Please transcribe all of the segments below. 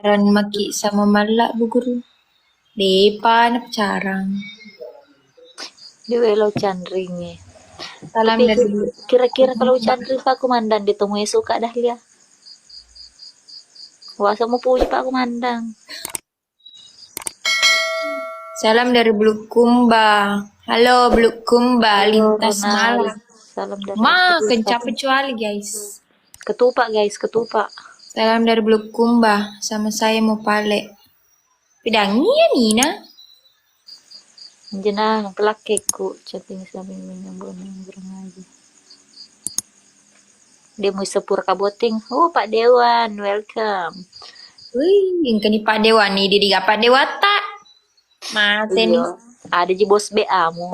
Ran maki sama malak bu guru. Depa na carang. Di Welo Chandringe. Salam Tapi dari kira-kira kalau Chandri Pak Komandan ditemui suka dah dia. Wah, mau puji Pak Komandan. Salam dari Bulukumba. Halo Bulukumba, Halo, lintas Ronald. malam. Salam dari Ma, Ketupat. kencap kecuali guys. Ketupat guys, ketupat. Salam dari Bulukumba, sama saya mau pale. Pidangi ya Nina. Jenah kelakeku chatting sambil menyambung aja. Dia mau sepur kaboting. Oh, Pak Dewan, welcome. Wih, yang kini Pak Dewa nih, didi Pak Dewa tak? Mate nih. Iya, ada di bos BA mu.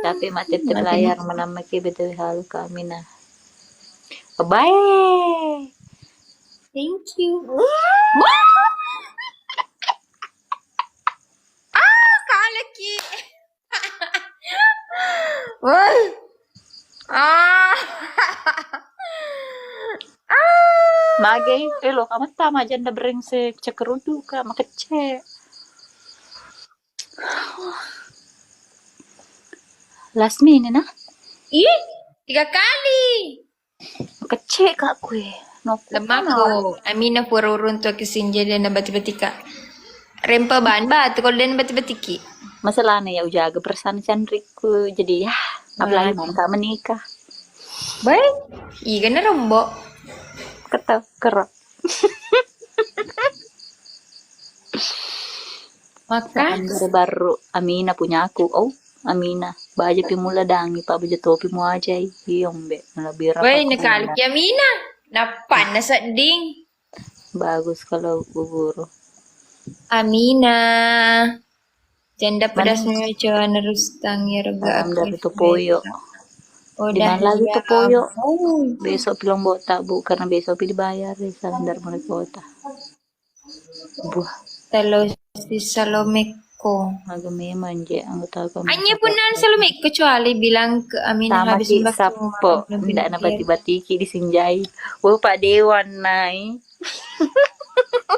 Tapi mati layar menamaki betul hal kami nah. Bye. Thank you. Kalaki. Wah. Magay, lo kamu tama janda brengsek cekerudu ka makece. Last minute nah. Ih, 3 kali. Makece kak kue. Lemako. Amina pururun to kisinja dan bati-batika. Rempa ban batu kalau dan bati-batiki. Masalahnya ya ujaga persan Chandriku jadi ya apalagi mau kak menikah. Baik. Iya kan rombo. Kerap. Maka baru Amina punya aku. Oh, Amina. Baja pimula dangi pa baja topi mo aja. Iyong be. Lebih rapat. woi nakalik ya Amina. Napan na sading. Bagus kalau guru. Amina. Janda pedas mo cuan rustang ya rega. Salam dari Topoyo. Udah lagi ya. Topoyo. Besok pilong bota bu karena besok dibayar. Salam dari mulai kota. Buah. Talo si Salomeko. Agak memang je anggota kami. Anya punan Salomeko kecuali bilang ke Amina sama habis si mbak Sapo. Tidak ada bati-batiki disinjai. Wah Pak Dewan nai.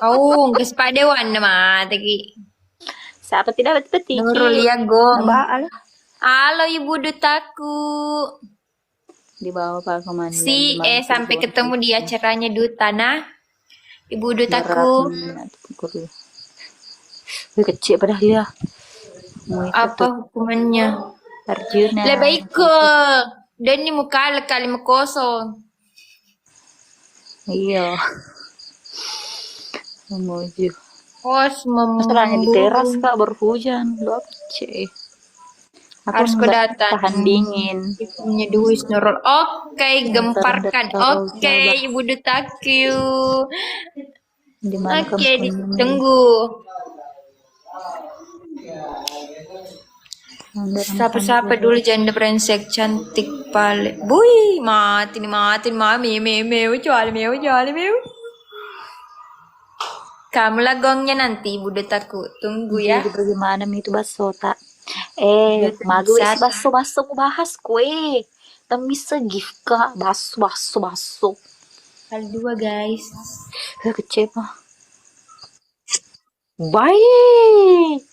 Oh, gas Pak Dewan nama tadi. Siapa tidak bati-batiki? Nurul Yagong. Alah. Halo Ibu Dutaku. Di bawah Pak Komandan. Sampai ketemu di acaranya Duta nah. Ibu Dutaku. Wih kecil padahal ya. Apa hukumannya? Arjuna. Lebih ke dan ini muka kali kosong. Iya. Memuju. Masalahnya di teras kak baru hujan. Lu apa cek? Harus datang. Tahan dingin. Punya duit Nurul. Oke, gemparkan. Oke, Ibu Dutaku. Oke, ditunggu. Siapa dulu janda brengsek cantik pale. Bui, mati mami jual meu. Kamu lagongnya nanti Ibu Dutaku. Tunggu ya. Jadi bagaimana itu baso tak? Magu baso bahas kue. Tapi segif kak baso. Hal 2 guys. Kecil mah. Bye.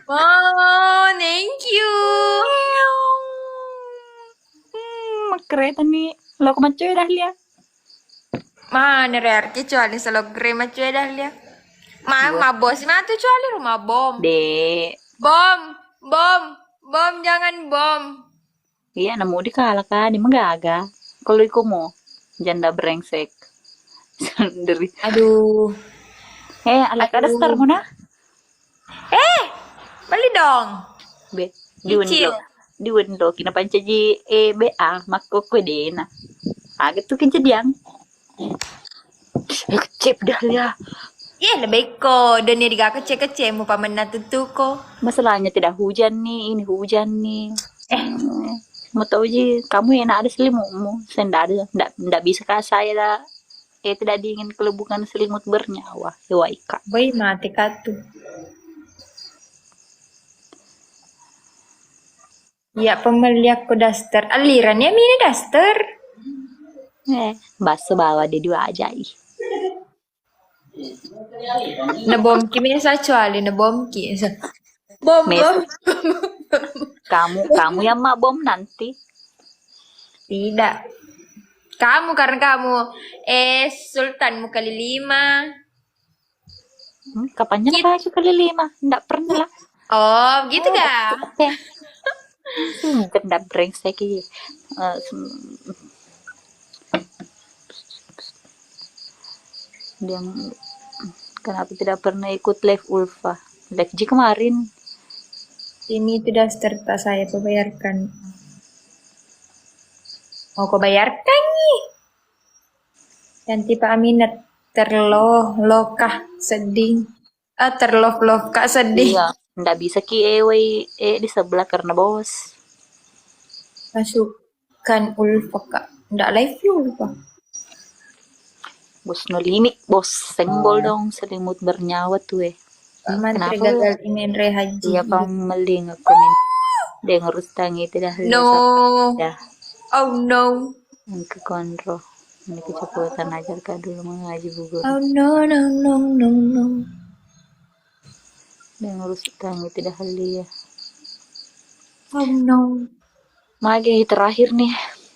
Oh, thank you. Kereta nih. Lo kemana cuy dah lihat? Mana rare kecuali selalu krema cuy dah lihat. Ma bos mah tuh cuali rumah bom. Bom jangan bom. Iya, nemu di kalah kan, di magaga. Kalau iku mau janda brengsek. Sendiri. Aduh. Alat ada star mo na? Beli dong. Di window kinapanca ji BA makko ko din. Agad tuh kejadian. Kecep dah ya. Iya lebih kok dan dia kece mau paman tutu ko. Masalahnya tidak hujan nih, ini hujan nih. Mau tahu ji, kamu enak ada selimutmu. Saya ndak bisa kah saya dah. Tidak dingin kelebukan selimut bernyawa. Hewa ika. Boy mati katu. Ya pembeli aku daster. Alirannya mini daster. Bahasa bawa dia dua aja ih. Nabomki mini sacuali nabomki. Bom Mes, bom. kamu yang mak bom nanti. Tidak. Kamu karena kamu Sultanmu kali 5. Kapannya Gitu. pakai kali 5? Nggak pernah lah. Oh, gitu kah? Oke. Nggak brengsek iya. Dia kenapa tidak pernah ikut live Ulfa? Live Ji kemarin. Ini itu daster tak saya bayarkan. Mau kau bayarkan nih? Nanti Pak Aminat terloh-lokah sedih. Terloh-lokah sedih. Iya, nggak bisa ki ewe di sebelah karena bos. Masukkan Ulfa kak. Nggak live ya Ulfa. Bos no limit, bos senggol dong selimut bernyawa tuh Pak Menteri Kenapa gagal imen haji. iya pameling aku nih dia ngurus tangi tidak No. ya Oh no. ke kontro ini kecepatan ajar kak dulu mengaji bugur Oh no no no no no. dia ngurus tangi tidak ya Oh no. mage terakhir nih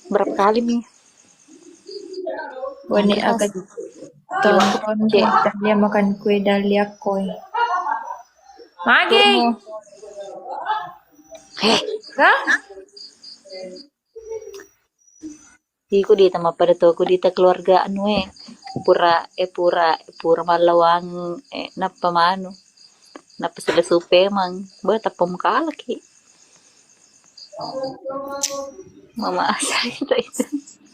berapa kali nih Wani agak tonton cek dia makan kue dahlia koi. Mage. Kah? Iku di sama pada tuh aku di keluarga anu pura malawang napa manu napa sudah supe emang buat apa muka lagi mama asal itu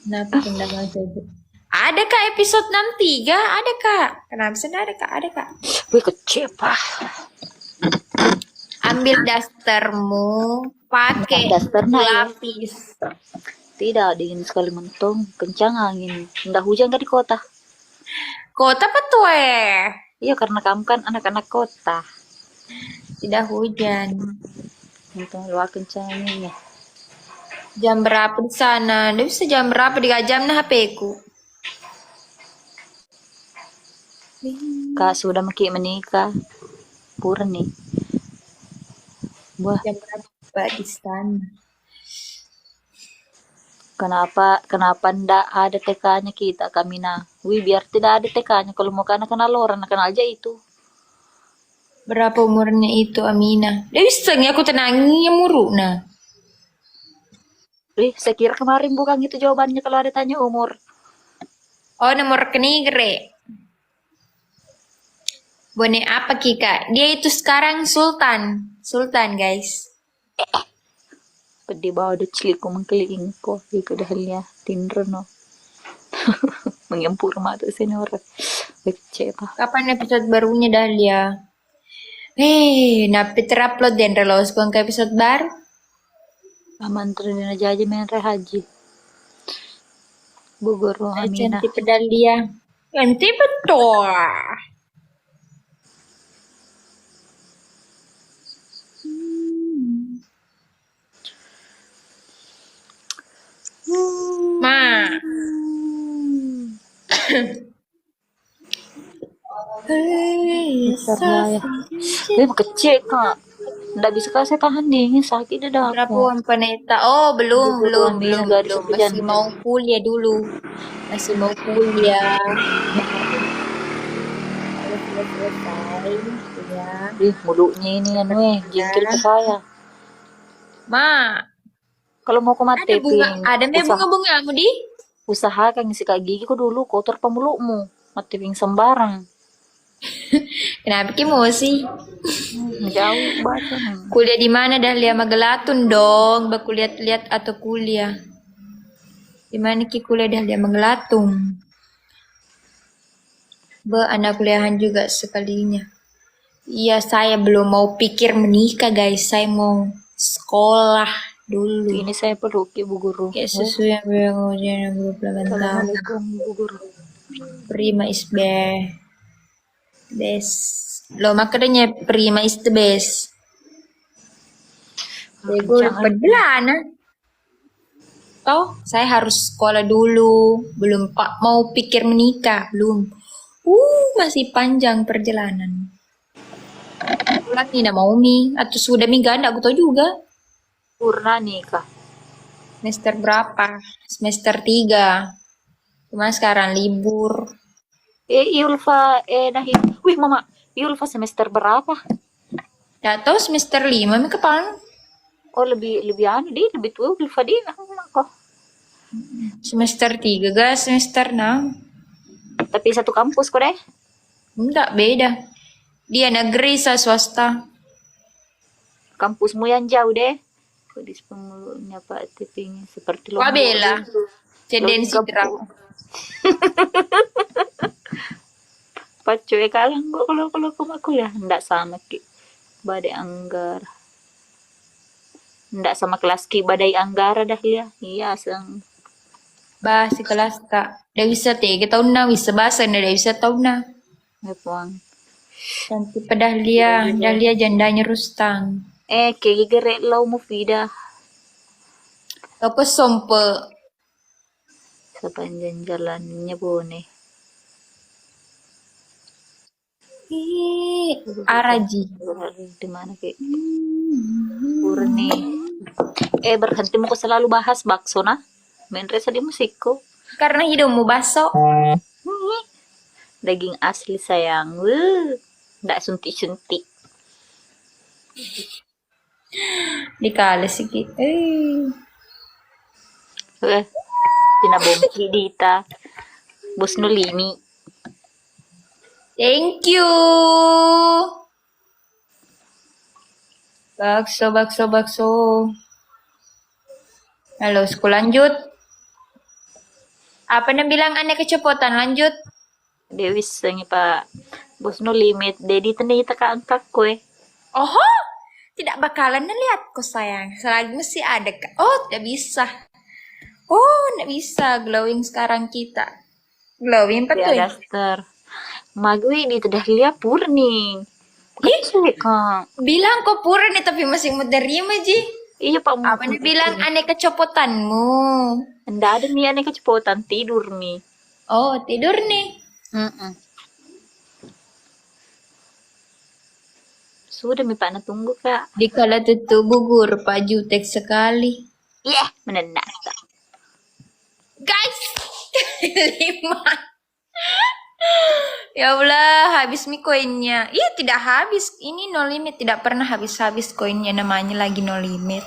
Kenapa tidak masuk? Ada kak episode 63? Ada kak. Kenapa sih ada kak? Ada kak. wih kecepah Ambil dastermu, pakai daster nah ya lapis. tidak dingin sekali mentong kencang angin ndak hujan kan di kota Kota apa tuh iya karena kamu kan anak-anak kota Tidak hujan. mentong luar kencang anginnya Jam berapa di sana? Dia bisa jam berapa di jam nah HP ku? kak sudah maki menikah pura nih wah Jam berapa di sana? kenapa ndak ada TK-nya kita kami nah wih biar tidak ada TK-nya kalau mau kana kenal orang kenal aja itu Berapa umurnya itu Amina? Dia bisa nggak aku tenangi yang muruk nah. saya kira kemarin bukan itu jawabannya kalau ada tanya umur Oh nomor rekening gere. Bone apa Kika? Dia itu sekarang Sultan. Sultan guys. pedi bawa do cilik ko mengkeliling ko iko dahalnya tindro no menyampur mata senior kecepa Kapan episode barunya Dahlia? Napi terupload dan relos kong ke episode baru? aman terus aja main haji Bogor Amina Cantik Dahlia. Cantik betul. Ma. Saya kecil kak nggak bisa kasih tahan dingin sakit dah Berapa aku uang peneta? Oh belum. Masih jangan mau kuliah dulu. Masih mau kuliah. Selesai ya. mulutnya ini anu jengkel ke saya Ma, kalau mau ke mati ada bunga, ada bunga-bunga kamu di? usahakan sikat gigi ku dulu kotor pemulutmu mati ping sembarang Kenapa ki mau sih? jauh baca Kuliah di mana Dahlia Magelatun dong? Baku lihat-lihat atau kuliah? Di mana ki kuliah Dahlia Magelatun? Anak kuliahan juga sekalinya. Iya, saya belum mau pikir menikah guys. Saya mau sekolah dulu. ini saya perlu ki bu guru Kayak sesuai yang ujian 28 tahun. Assalamualaikum bu guru Prima is best. Lo makanya prima is the best. Gue Jangan. perjalanan. Toh, saya harus sekolah dulu. Belum pak mau pikir menikah, belum. Masih panjang perjalanan. Pulang tidak mau mi, atau sudah mi ganda, aku tahu juga. Purna nikah. Semester berapa? Semester 3. Cuma sekarang libur. Yulfa, nahi. Wih, Mama, Yulfa semester berapa? Tidak tahu semester 5 mi kapan? Oh, lebih anu deh, lebih tua Yulfa deh. Kok. Semester 3 gas, semester 6. Tapi satu kampus kok deh. Enggak, beda. Dia negeri, saya swasta. Kampusmu yang jauh deh. Kodis pemulunya Pak Tiping seperti Wah, Lombok. bela. Ceden Sidra. Pacu kalang kok kalau aku ya ndak sama ki badai anggar. Ndak sama kelas ki badai anggara dah ya. Iya sang. Bah, si kelas tak. Dia bisa 3 tahun na, bisa bahasa na, dia bisa tahun na. Ngepong. Cantik pada Dahlia jandanya Rustang. Kayak gere lau mufida Apa sompe? sepanjang jalannya bone. Araji. Di mana ki? Urni. Berhenti mo ko selalu bahas bakso na. Menre sa di musikko. Karena hidungmu basok. Daging asli sayang. Ndak suntik-suntik. Dikala sikit. Tinabongki dita. Bos no limi. Thank you. Bakso. Halo, sekolah lanjut. Apa yang bilang aneh kecopotan lanjut? Dewi sangi Pak. Bos no limit. Dedi tanda kita angkat kue. Oh, tidak bakalan lihat kok sayang. Selagi masih ada. Tidak bisa. Tidak bisa. Glowing sekarang kita. Glowing apa tuh? Daster. Magwi di tedah lihat purni. Kecil kak. Bilang kok pura nih tapi masih mau terima Ji. Iya Pak. Apa nih bilang aneh kecopotanmu? Ndak ada nih aneh kecepatan tidur nih. Oh, tidur nih. Sudah mi Pak, tunggu Kak. Dikala tutup gugur Pak jutek sekali. Menendak. Guys, 5. Ya Allah, habis mi koinnya. Iya, tidak habis. Ini no limit, tidak pernah habis-habis koinnya, namanya lagi no limit.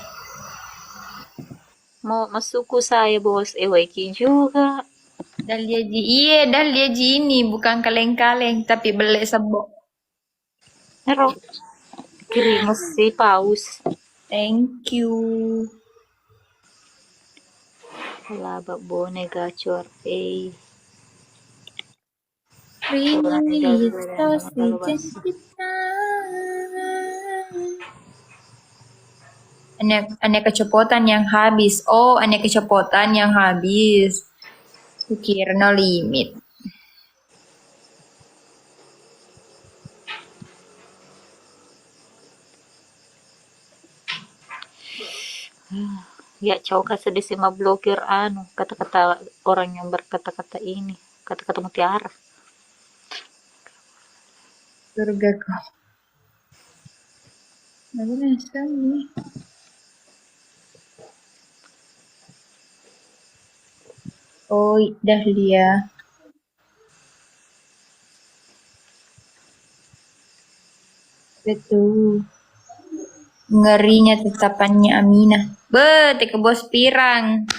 Mau masukku saya bos, Waiki juga. Dahlia Ji, iya Dahlia Ji ini bukan kaleng-kaleng tapi belek sebok. Nero. Kirim si paus. Thank you. Labak bone gacor. Aneh kecopotan yang habis. Oh, aneh kecopotan yang habis. Kukira no limit. Ya, coba sedih sih blokir kata-kata orang yang berkata-kata ini, kata-kata mutiara. Surga kau. Aku bisa nih. Oh, Dahlia. Betul. Ngerinya tetapannya Aminah. Ke bos pirang.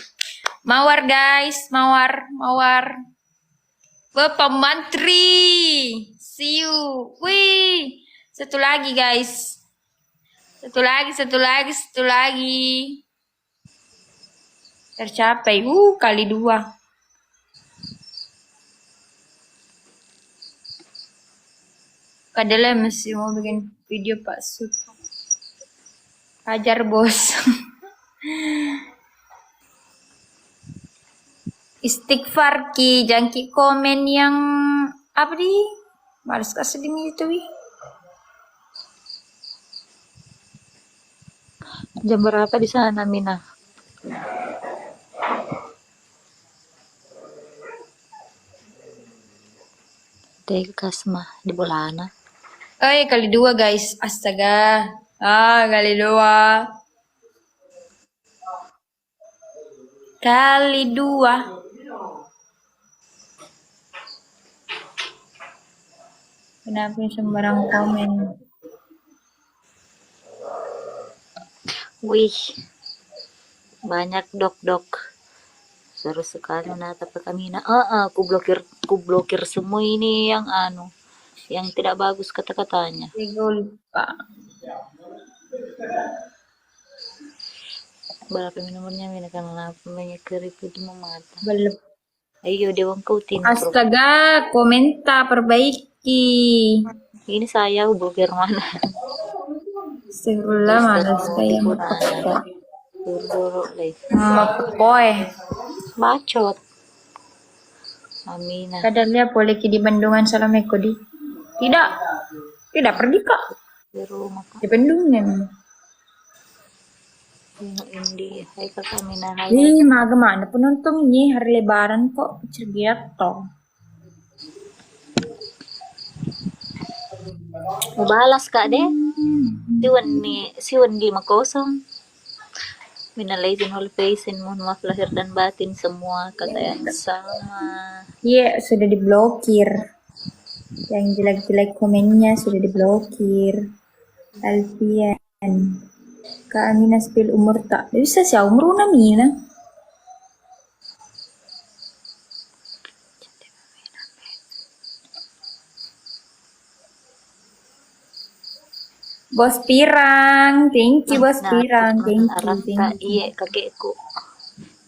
Mawar guys, mawar. Pemantri. See you. Wih. Satu lagi guys. Satu lagi. Tercapai. Kali 2. Kadang masih mau bikin video Pak Sud. Ajar bos. Istighfar ki, jangki komen yang apa di? Males kasih di itu wi. Jam berapa di sana, Mina? Teh Kasma di Bolana. Kali 2 guys. Astaga. Kali 2. Kali 2. Kenapa sembarang komen? Wih, banyak dok. Seru sekali menatap ke Mina. Aku blokir semua ini yang tidak bagus kata-katanya. Gue lupa. Berapa nomornya Mina karena banyak keriput di mata. Belum. Ayo Dewang kau intro. Astaga, komentar perbaiki. Ini saya blokir mana? Astagfirullah, malas kayak mepekok. Buruk deh. Mepekoy. Bacot. Amina. Kadang dia boleh di Bandungan Salameko di. Tidak. Tidak pergi kak. Di rumah kak. Di Bandungan. Indi. Hai kakak Amina. Hai. Mana penonton ini hari lebaran kok cergiat toh. Mau balas kak deh. Siwan di 5-0. Minal aidin wal faizin, mohon maaf lahir dan batin semua kata yang sama. Iya, sudah diblokir. Yang jelek-jelek komennya sudah diblokir. Alfian. Kak Amina spill umur tak. Bisa sih umur una Mina. Bos Pirang, thank you Bos Pirang, thank you. Iya kakekku.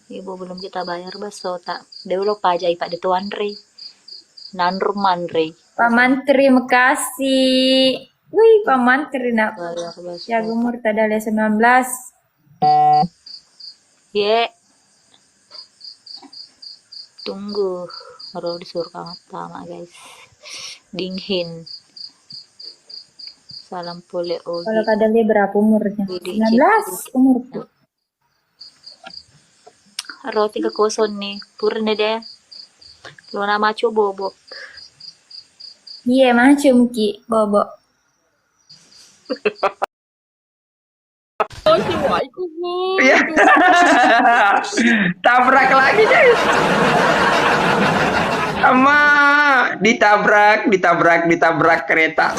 Ibu belum kita bayar baso tak. Dulu pajai Pak Detuan Re. Nanruman Re. Paman terima kasih. Wih, Paman terima. Bayar baso. Ya umur tada 19. Ye. Tunggu. Baru disuruh kamat pertama guys. Dinghin. Salam pole Ogi. Kalau kadang dia berapa umurnya? 19 umurku. Roti ke koson nih. Purne deh. Lu nama cu bobok. Iya, macam ki bobok. Iya. Tabrak lagi guys. Sama ditabrak kereta.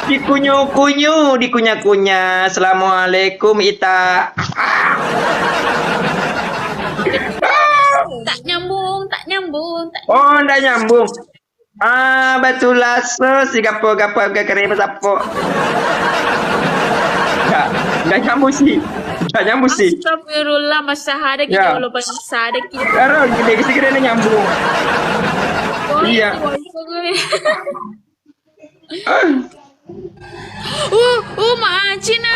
Dikunyah-kunyah. Assalamualaikum Ita. Tak nyambung. Oh, ndak nyambung. Betulah si gapo ke kereta sapo. Nggak nyambung sih. Astagfirullah, masa ada Ya. kita lupa ada kita. Karo gede segera nyambung. Iya. Macina.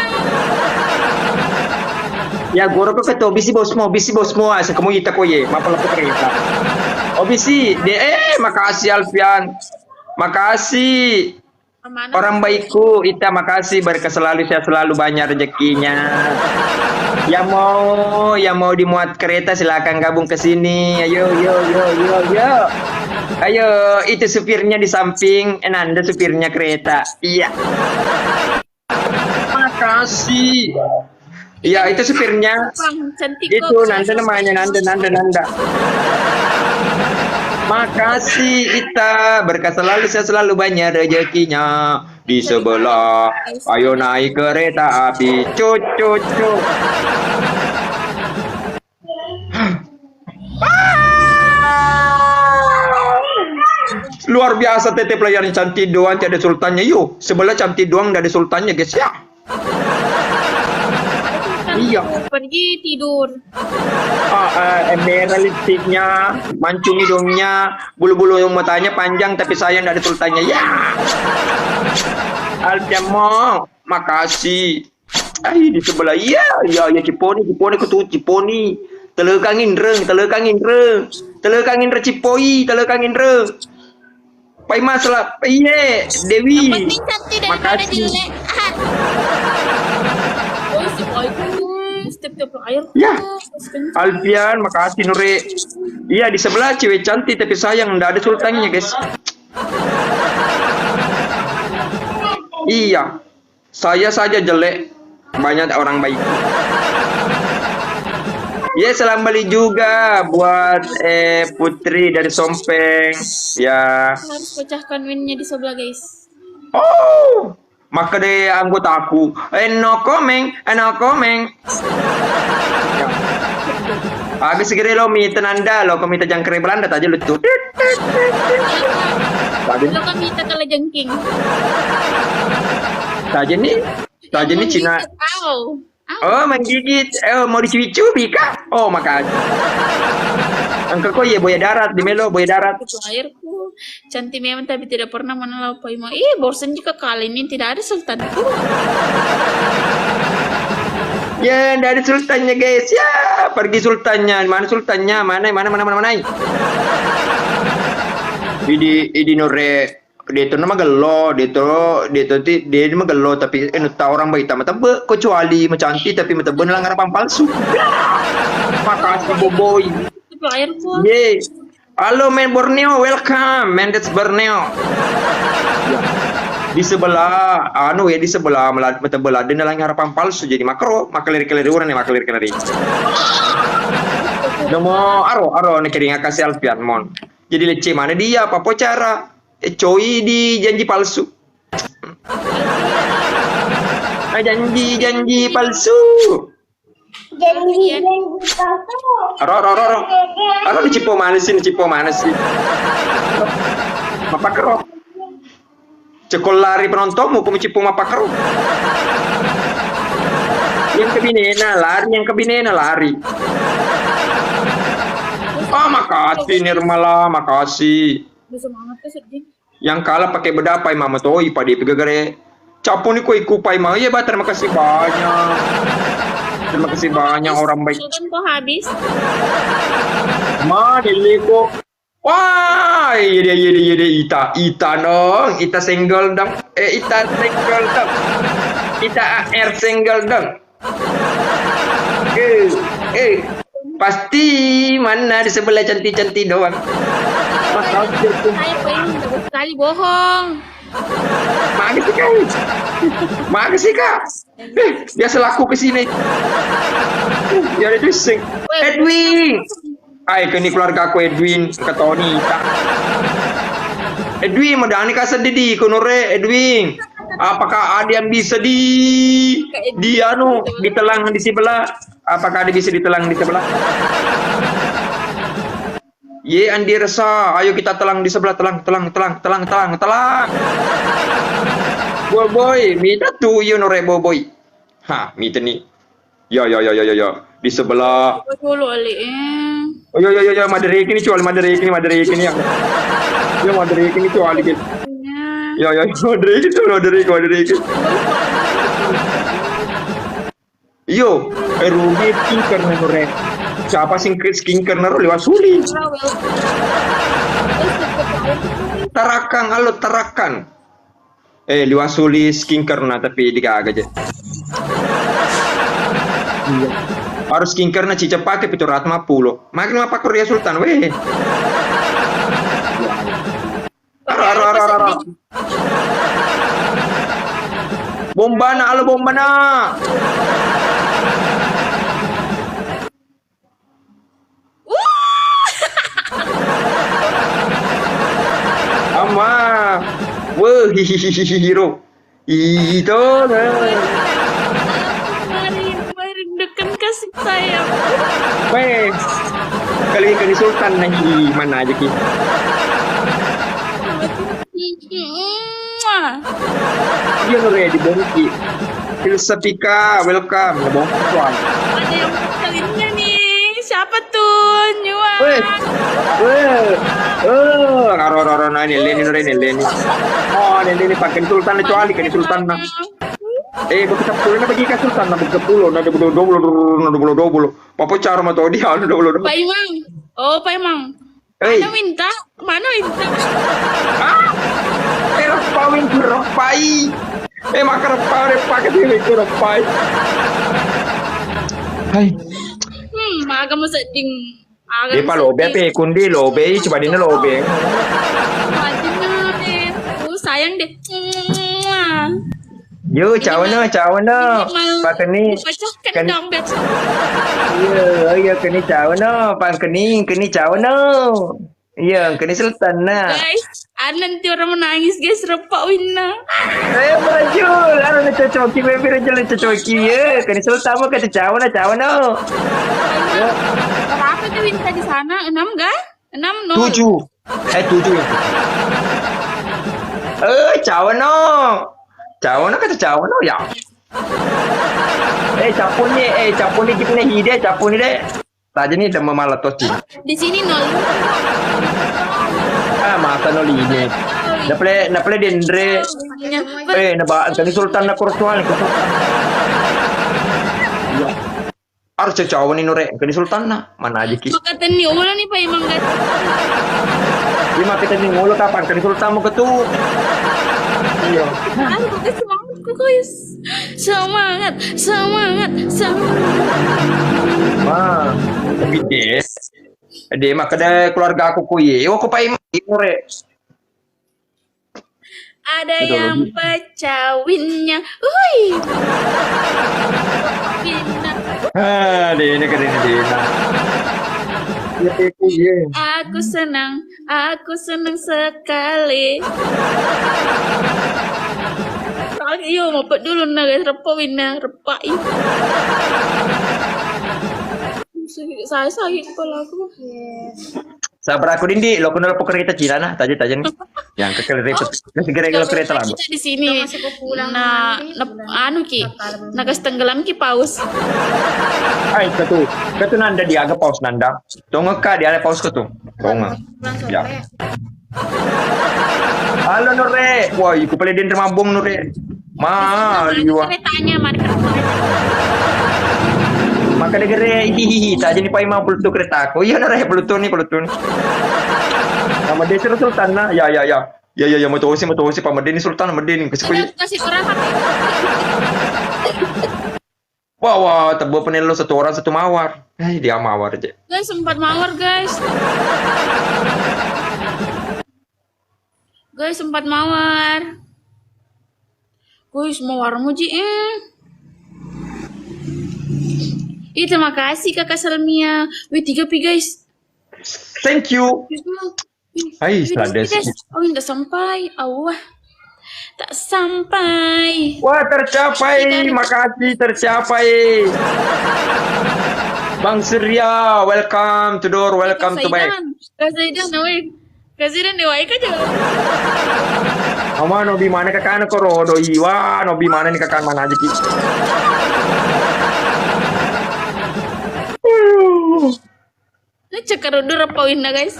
Ya goro ko keto bisi bosmo asa kamu ita ko ye mapala ko kereta. Bisi makasih Alfian. Makasih. Orang baikku, Ita makasih berkah selalu sehat selalu banyak rezekinya. Yang mau dimuat kereta silakan gabung ke sini. Ayo. Ayo, itu supirnya di samping, Nanda supirnya kereta. Iya. Makasih. Iya, itu supirnya. Itu Nanda namanya Nanda. Makasih Ita, berkah selalu sehat selalu banyak rezekinya di sebelah. Ayo naik kereta api, cucu. Luar biasa Tete pelayaran cantik doang tidak ada sultannya. Yuk, sebelah cantik doang tidak ada sultannya guys ya. Iya. Pergi tidur. Merah lipstiknya, mancung hidungnya, bulu-bulu matanya panjang tapi sayang tidak ada sultannya. Ya. Alfiamo, makasih. Di sebelah ya Ciponi ketu Ciponi. Telekangin reng. Telekangin reng. Pai masalah, Dewi. Makasih. Air Ya, Alfian, makasih Nure. Iya, di sebelah cewek cantik tapi sayang nggak ada sultannya, guys. Iya, saya saja jelek, banyak orang baik. Ya, salam balik juga buat Putri dari Sompeng. Ya. harus pecahkan winnya di sebelah, guys. Oh, maka deh anggota aku. No comment, no comment. Ya. Habis segera lo mi tenanda lo kami tajang kere Belanda tadi lu tuh. Tadi Kalau kami tak kalah jengking. tadi nih Cina. Au. Oh, menggigit. Mau dicubi-cubi kah? Oh, makasih. Angkel kok ya boya darat di Melo, boya darat. Itu airku. Cantik memang tapi tidak pernah menelau paima. Ih, bosan juga kali ini tidak ada sultanku. Ya, dari sultannya guys. Ya, pergi sultannya. Mana sultannya? Mana? Idi Nure. Dia itu nama gelo, dia mah gelo tapi tahu orang baik tamat tebe kecuali mencantik tapi mentebe nelang harapan palsu. Makasih Boboy. Itu airku. Ye. Halo men Borneo, welcome. Men that's Borneo. Di sebelah di sebelah mentebe ada nelang harapan palsu jadi makro, makalir-kalir orang ya makalir-kalir. Namo aro nih kering kasih Alfian mon. Jadi leceh mana dia apa cara? Coy di janji palsu. Janji palsu. Aro di cipo mana sih? Apa kero? Cekol lari penontonmu, kamu cipo apa kero? Yang kebinena lari. Oh, makasih Nirmala, makasih. Semangat ke sedih. Yang kalah pakai bedapai mama toi pada pegagare. Capo ni ko ikupai mama. Ya, terima kasih banyak. Terima kasih banyak orang baik. Sultan kok habis? Ma dili ko. Wah, iya ita dong. Ita single dong. Ita single dong. Ita AR single dong. Pasti mana di sebelah cantik-cantik doang. Saya pengen dapat sekali bohong. Makasih kak. Dia selaku kesini. Ya ada sing. Edwin. Kini keluarga aku Edwin ke Tony. Edwin, madani ka sedih kunure Edwin. Apakah ada yang bisa ditelang di sebelah? Apakah ada bisa ditelang di sebelah? Ye Andi Resa, ayo kita telang di sebelah, telang. Boy, minta tuh you nore boy. Minta nih. Ya. Di sebelah. Dulu Ali. Oh ya, madari ini cuali ya. Ya madari ini cuali gitu. Ya, madari ini. Yo, Ruby skinker nore. Siapa sing skinker naro lewat suli? Tarakan. Lewat suli skinker na tapi dikagak aja. Iya. Harus skinker na cica pakai pitu rat 50. Makin apa Korea Sultan weh. Ara. Bombana. Ama, wah hero, itu Mari dekan kasih sayang. weh, kali Sultan lagi mana aja ki? Dia nore di Bongki, Filsafika, welcome, ya Bong. Ada yang kalinya nih. Siapa tuh? Nyuan. Raro ini Leni. Oh, Leni pakai Sultan kecuali kan Sultan nah. Kita pulang bagi ke Sultan na berkepuluh, na 20. Papa cara mah tahu dia 20. Pak Imang. Oh, Pak Imang. Mana minta? Pawin kuropai. Makar pakai dia kuropai. Hai. Aga mo seding. Aga Dia pa lobe pe kundi lobe coba dina lobe. Mati na eh. Sayang deh. Yo cawana. Pakeni. Pecahkan Kan dong, Bet. iya keni cawana, pan keni cawana. Iya, keni sultan na. Guys, nanti orang menangis guys, repak Winna. Maju, lalu na cocoki, baby rajal na cocoki ya. Keni sultan mo kata cawana. Berapa tuh Winna di sana? 6 gak? 6 0. 7 itu. Cawana. Cawana kata cawana ya. Capun ni kita ni hide, capun ni deh. Tadi ni dah memalatos sih. Di sini 0. Masa no line. Naple dendre. Naba kani sultan na kursuan ko. Harus cawan ni nore kani sultan na. Mana aja ki. Makatan ni ulo ni pa imang gat. Lima kita ni ngulo kapan kani sultan mo ketu. Iya. Guys. Semangat. Wah, tapi dia mah kada keluarga aku kuye. Aku pa nore. Ada yang pecawinnya. Winna. Dia kena. Ya kuye. Aku senang sekali. Ayo, mapet dulu na guys, repa Winna, repain. Saya sakit kepala aku. Sabar aku dindi, lo kenal poker kita Cina nah, taja nih. Yang kekal repot. Segera lo kereta lah. Kita di sini. Nah, anu ki, nagas tenggelam ki paus. Hai ketu nanda dia agak paus nanda. Tonga ka dia ada paus ketu. Tonga. Ya. Halo Nure, wah iku pala din remabong Nure. Liwa. Keretanya, mari kereta. Maka negara hihihi, tak jadi pai mau pelutu kereta aku. Iya Nure, pelutu nih. Nama dia Sultan nah. Ya. Ya, mau tahu sih Pak Medeni Sultan Medeni Kasih orang hati. Wah, tebel penelo satu orang satu mawar. Dia mawar aja. Guys, sempat mawar guys. Guys, sempat mawar. Guys, mawarmu Ji. Terima kasih Kakak Salmia. Wih, 3 pi guys. Thank you. Hai, Slades. Oh, enggak sampai. Allah. Tak sampai. Wah, tercapai. Makasih tercapai. Bang Surya, welcome to door, welcome to back. Kasaidan, weh. Kasaidan dewa ika aja. Ama nobi mana kakan ko rodo iwa, nobi mana ni kakan mana aja ki. Ini cekar udah rapawin na guys.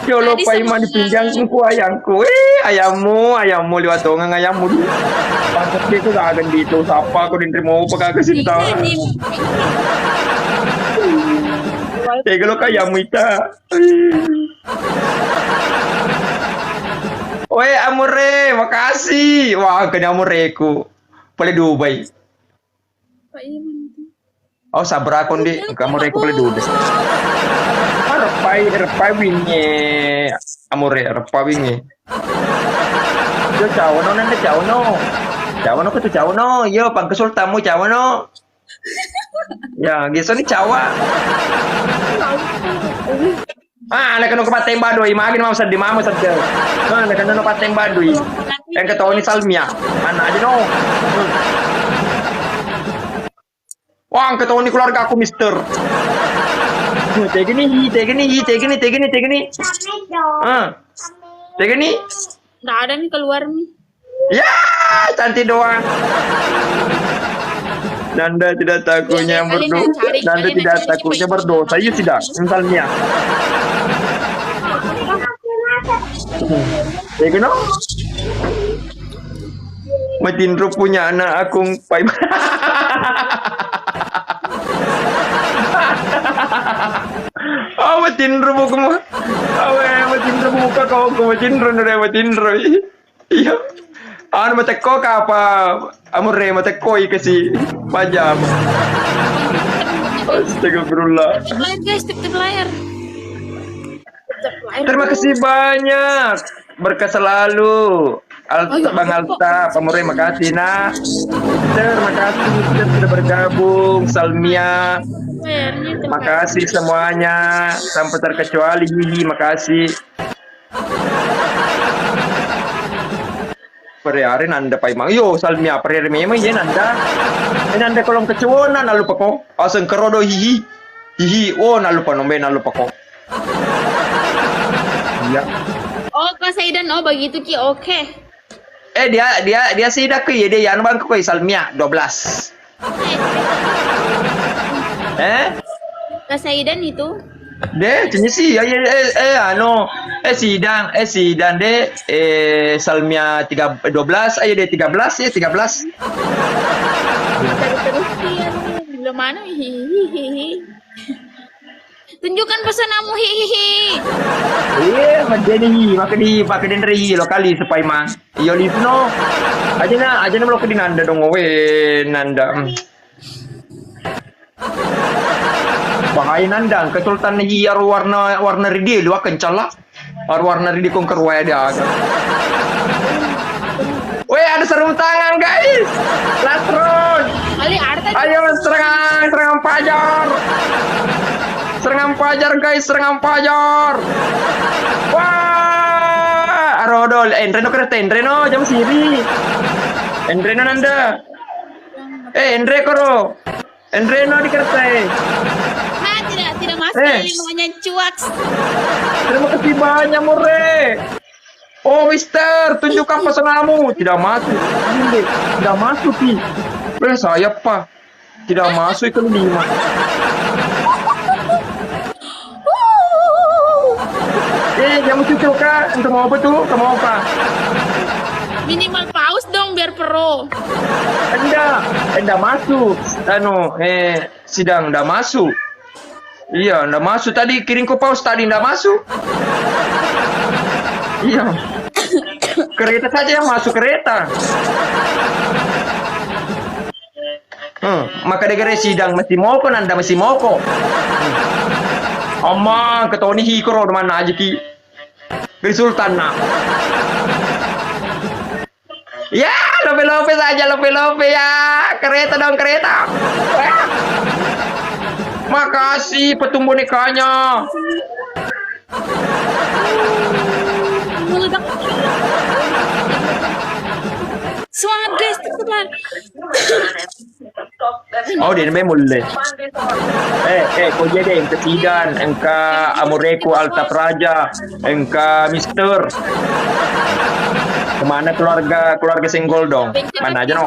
Yolo paiman dipinjang ku ayangku. Ayammu liwat dongang ayammu. Pangkat ko gagan dito sapa ko din mo pagkakasinta. Tegelo kayamu ita. Oi Amore, makasih. Wah, kena Amoreku. Boleh Dubai. Pak Iman. Oh, sabar aku ndi, Amoreku boleh Dubai. Repai winge. Amore, repai winge. Yo cawono nang cawono. Cawono ko tu cawono. Yo pangkesul tamu cawono. Ya, gitu nih cawa. Anak kena kepaten badui, makin mau sedih mau sedih. Anak kena kepaten badui. Yang ketahui ini Salmia, anak aja no. Wah, ketahui ini keluarga aku Mister. Tegini. Tegini. Nggak ada nih keluar nih. Ya, cantik doang. Nanda tidak takutnya berdosa. Nanda tidak takutnya berdosa. Iya tidak, misalnya. Ya kan? Matindro punya anak akung pai. Oh, matindro mo mo. Awe, matindro buka kau, matindro nure matindro. Iya. Anu mateko ka apa? Amore mateko kasi pajam. Astagfirullah. Tip layar guys, tip layar. Terima kasih banyak. Berkah selalu. Bang Alta, Pamure makasih nak. Terima kasih sudah bergabung. Salmia, Layarnya makasih semuanya. Tanpa terkecuali Hihi, makasih. Perihari nanda pa imang. Yo, Salmia, perihari memang ya nanda. Nanda kolong kecuali nalupa ko. Aseng kerodo Hihi. Hihi, oh nalupa nombe nalupa ko. Iya. Oh, Kak Saidan, oh begitu Ki, oke. Dia sidak ke ya dia anu bang ko Salmia 12. Kak Saidan itu. Deh, jenis sih anu sidang deh Salmia 12 aja deh 13 ya 13. Terus ya, belum mana hihihi. Tunjukkan pesanmu hihihi. Iya, majeni maka den ri lokali supaya mang. Iyo lisno. Aja na lo kedin nanda dong we nanda. Bahaya nanda kesultan hiar warna ridi lu akan cala. Warna ridi kong kerwa ada. Weh, ada sarung tangan guys. Latron. Kali ada Ayo serangan pajar. Serangan pajar guys, serangan pajar. Wah, arodol, Endreno kereta, Endreno jam siri. Endreno nanda. Endre koro. Endreno di kereta. Nah, tidak masuk limanya cuak. Terima kasih banyak More. Oh Mister, tunjukkan pesananmu. Tidak masuk. Tidak masuk sih. Saya apa? Tidak masuk itu 5. Yang cucu kak, untuk mau apa tuh? Kamu mau apa? Minimal paus dong biar pro. Enggak masuk. Sidang enggak masuk. Iya, enggak masuk. Tadi kirim ke paus tadi enggak masuk. Iya. Kereta saja yang masuk kereta. Maka negara sidang masih mau kok, Anda masih mau kok. Amma ketoni hikro mana aja ki. Dari Sultan nak. Ya, lope saja lope ya. Kereta dong kereta. Makasih petung bonekanya. Semangat guys, teman. Oh, dia namanya mulai. Kau jadi engka Sidan, engka Amoreku Alta Praja, engka Mister. Kemana keluarga Senggol dong? Mana aja no?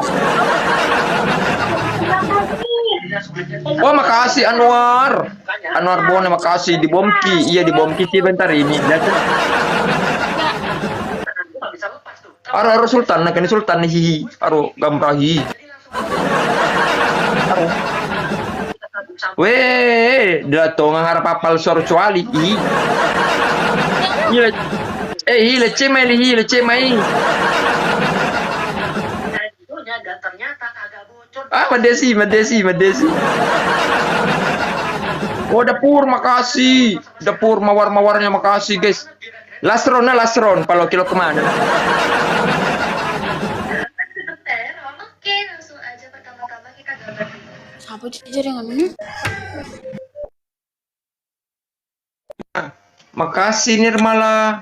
Oh, makasih Anwar Bone, makasih di Bomki. Iya di Bomki sih bentar ini. Aro Sultan, nak ini Sultan hihi, aro gamrahi. Weh, dato ngarap apal suara cuali. Leceh mai. Ah, Madesi. Oh, dapur, makasih. Dapur mawar-mawarnya makasih, guys. Lastron, kalau kilo kemana? Oke, langsung aja pertama-tama kita gambar. Apa jaringannya? Makasih Nirmala.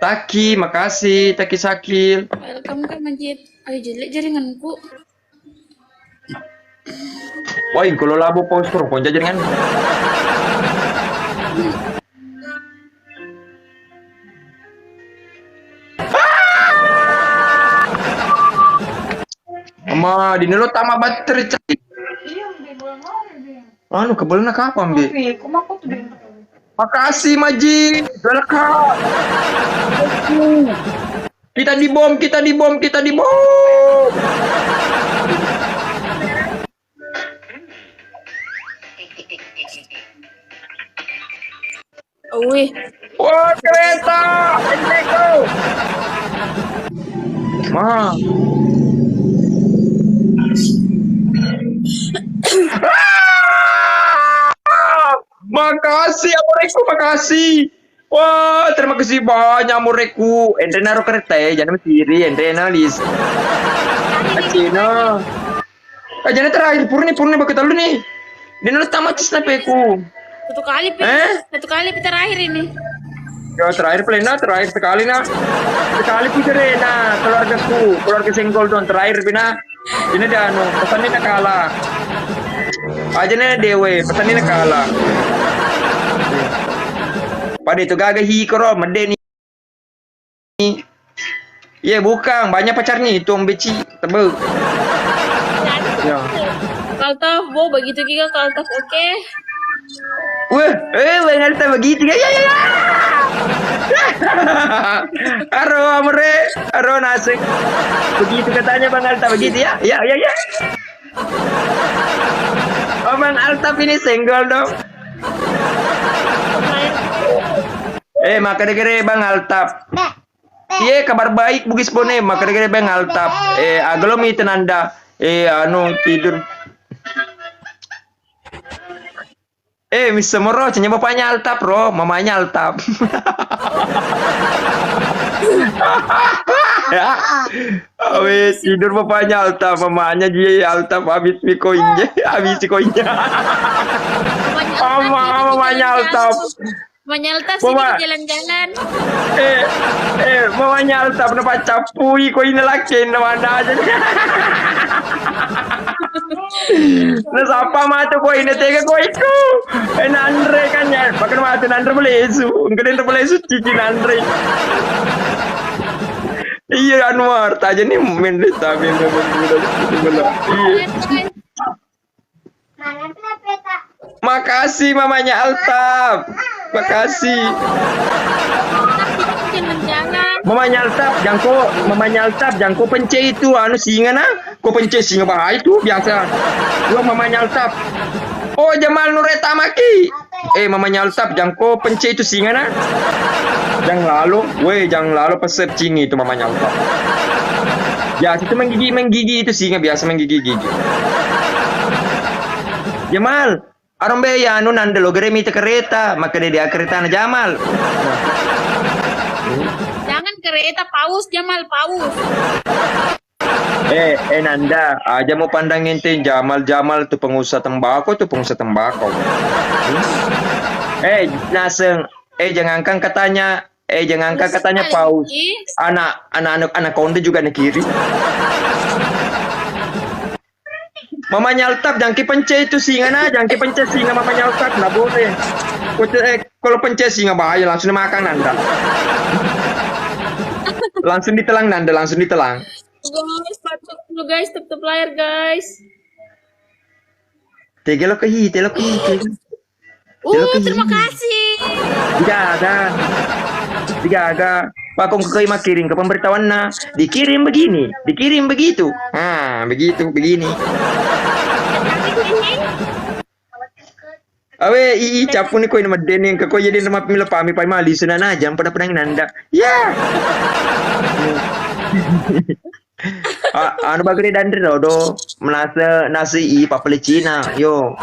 Taki, makasih Taki Sakil. Welcome Kak Majid. Ayo jelek jaringanku. Wah, kalau labo poster pun jaringan. Ama, di nelo tama baterai cek. Anu kebelna kapan, Bi? Makasih Maji. Welcome. Kita dibom. Wih, Wah, kereta. Eneko. Ma. Makasih amureku, makasih. Wah, terima kasih banyak amureku. Ente naruh kereta ya, jangan sendiri. Ente analis. Acino. Jangan terakhir purni pakai talu nih. Dia naruh tamat snapeku. Satu kali terakhir ini. Ya terakhir plena, terakhir sekali nah. Sekali pikir nah, keluarga senggol don terakhir pina. Ini dia anu, pesan ini kalah. Aja nih dewe, pesan ini kalah. Pada itu gagah hikro, mede nih. Iya bukan, banyak pacarnya itu om beci, tebel. Ya. Kaltaf, bo begitu juga kaltaf, oke. Wah, Bang Alta begitu ya. Aro amre, aro nasik. Begitu katanya Bang Alta begitu ya. Ya. Oh Bang Alta ini senggol dong. Maka degere Bang Altap. Iya kabar baik bugis bone maka degere Bang Altap. Aglomi tenanda. Anu tidur. Mister Moro, cenya bapaknya Altap, bro, mamanya Altap. Ya. Tidur bapaknya Altap, mamanya dia Altap habis koinnya. Mamanya Altap. Mamanya Altap sih jalan-jalan. Mamanya Altap dapat capui koinnya laki mana aja. Nah siapa mah tuh koi ini tega koi itu, Nandre kan ya, bahkan mah tuh Nandre boleh isu, enggak boleh isu cici Nandre. Iya Anwar, taja nih mendes tapi iya. Makasih mamanya Altap, makasih. Mamanya Altap, jangko pence itu anu singa nah, kok pence singa bahaya itu biasa. Gua mamanya Altap. Oh Jamal Nureta Maki. Mamanya Altap, jangko pence itu singa nah. Jangan lalu pesep cini itu mamanya Altap. Ya itu menggigi itu singa biasa menggigi. Jamal, arong be ya anu nanda lo gere mita kereta, maka dia kereta na Jamal. Kereta paus Jamal paus. Nanda, aja mau pandangin tuh Jamal tuh pengusaha tembakau. Naseng, jangan katanya paus. Anak konde juga nih kiri. Mamanya Altap jangki pence itu singa mamanya Altap nggak boleh. Kalau pence singa bahaya langsung makan Nanda. Langsung ditelang Nanda, langsung ditelang. Guys, patut dulu guys, tutup layar guys. Telo ke hi. Terima kasih. Tidak ada. Pakong ke kirim ke pemberitahuan na. Dikirim begini, dikirim begitu. Begini. Awe capu ni ko ina madeni ka ko yedi na mapimila pami pa mali sunana jam pada pedang Nanda. Ya. Anu bagre dandre do menasa nasi papale Cina yo.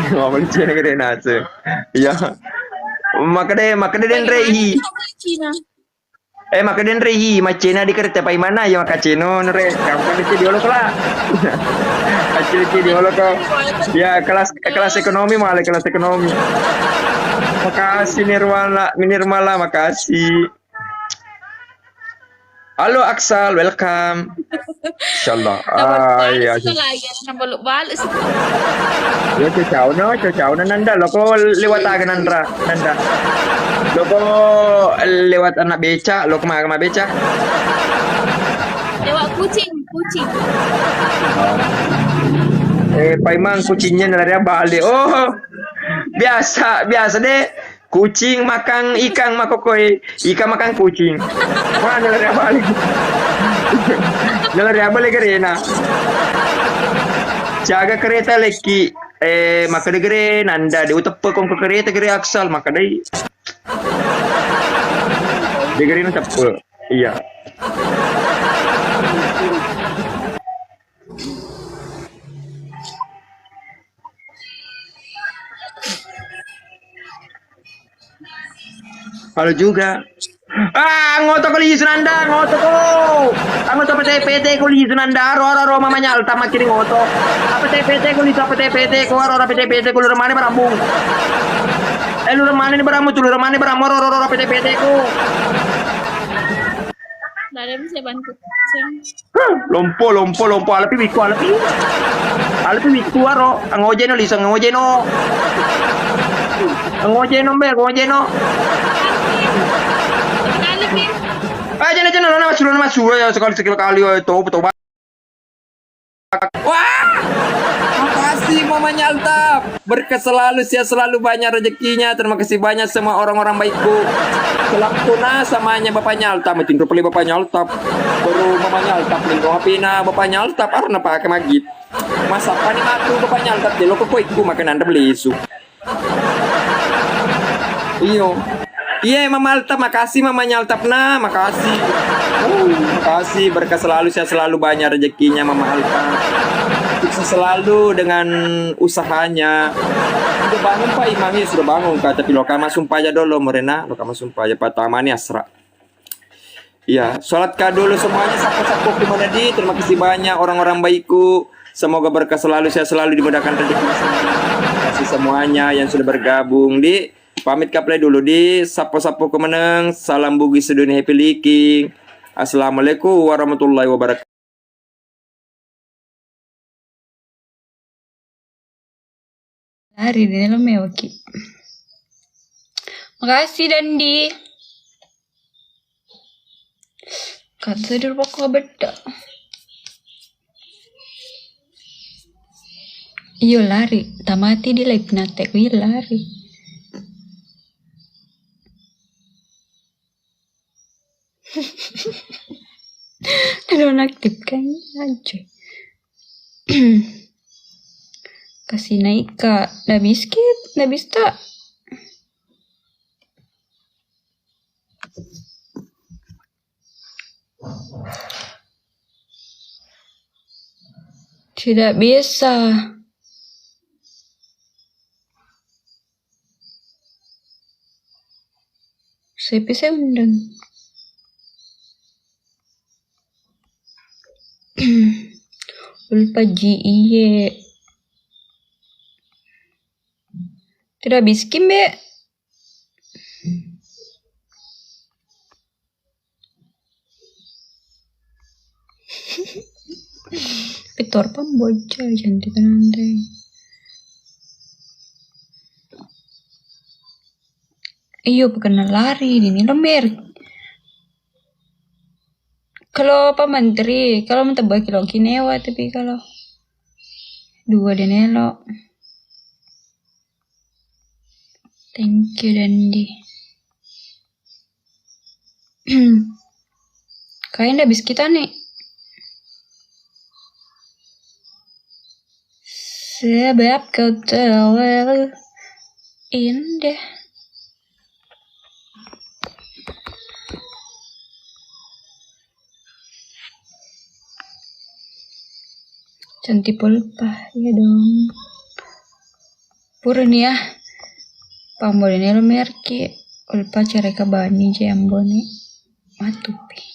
Papale Cina gede nasi. Ya. Makade den rehi. Maka den rehi macena di kereta pa mana ya maka ceno nore kapan di diolok lah. Acil diolok ya kelas ekonomi malah kelas ekonomi. Makasih Nirmala makasih. Halo Aksal, welcome. Insyaallah. Ya. Ya cacau na Nanda loko lewat agan Nanda. Loko lewat anak beca, loko mah beca. Lewat kucing. Paimang kucingnya nalari balik. Oh. Biasa deh. Kucing makan ikan makokoi, ikan makan kucing. Mana nalari balik? Nalari balik kerena. Jaga kereta leki. Maka degere Nanda di utapa kong kereta gere Aksal maka dai. Degere na tapul. Iya. Halo juga. Ngoto ko lihi sunanda, ngoto ko. Ngoto PT ko lihi sunanda, ro mamanya alta makiri ngoto. Apa PT ko lihi apa PT ko ro PT ko lu remane barambung. Lu remane ni baramu tu lu remane baramu ro PT ko. Nggak ada yang bisa bantu. Lompo alapi wiku alapi. Alapi wiku ro ngoje no liso ngoje no. Ngoje no be ngoje no. Jangan nama suruh ya sekali ya itu. Wah, makasih mamanya Altaf. Berkah selalu, sehat selalu, banyak rezekinya. Terima kasih banyak semua orang-orang baikku. Selampuna samanya bapaknya Altaf, tinggal beli bapaknya Altaf. Baru mamanya Altaf tinggal hapina bapaknya Altaf. Arna pakai magit. Masa apa nih matu bapaknya Altaf? Jadi lo kok makan anda beli isu. Iyo. Iya, Mama Altaf, makasih mamanya Altaf nah, makasih. Makasih, berkah selalu, sehat selalu, banyak rezekinya Mama Altaf. Sukses selalu dengan usahanya. Sudah bangun Pak Imamnya sudah bangun Kak, tapi lo kama sumpah aja dulu Morena, lo kama sumpah aja Patamani Asra. Iya, sholat kah dulu semuanya sapu-sapu kemana di. Terima kasih banyak orang-orang baikku. Semoga berkah selalu, sehat selalu, dimudahkan rezeki. Terima kasih semuanya yang sudah bergabung di. Pamit kaplay dulu di sapo-sapo kemeneng. Salam bugis sedunia happy leaking. Assalamualaikum warahmatullahi wabarakatuh. Hari ini lo mewaki. Makasih Dandi. Kata di rumah kok beda. Iyo lari, tamati di live natek, iyo lari. Nonaktifkan aja. Kasih naik kak, nggak biskit, nggak bisa. Tidak bisa. Saya bisa undang. Lupa iye. Tidak biskin be. Pitor pemboja cantik nanti. Iyo bukan lari ini lemer. Kalau Pak Menteri, kalau mentebak kilo kinewa, tapi kalau dua denelo. Thank you Dandi. Kayaknya habis kita nih. Sebab kau terlalu indah. Cantik pulpa, ya dong. Pura nih ya. Pambolene lo merki. Ulpa cara kabani jambone. Matupi.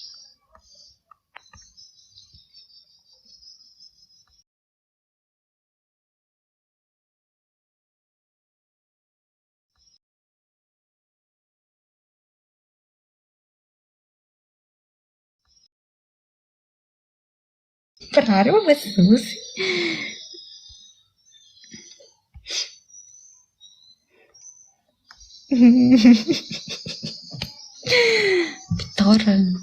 Ferrari mah bagus. Pitoran.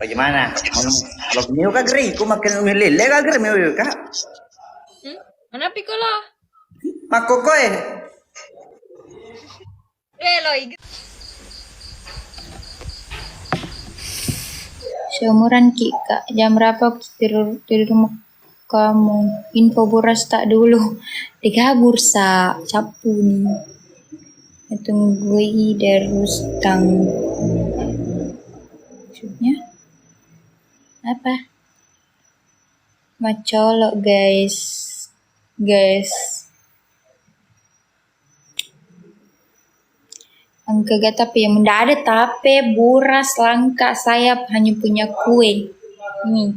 Bagaimana? Kalau miu ka gri, ku makin umilile ka gri miu ka. Mana pikola? Makokoy. Loy. Seumuran Ki, Kak. Jam berapa tidur rumah kamu. Info buras tak dulu. Dikabur sa capu nih. Tunggu terus tang. Maksudnya apa? Macolok guys. Angka tapi yang mendadak tape buras langka sayap hanya punya kue. Nih.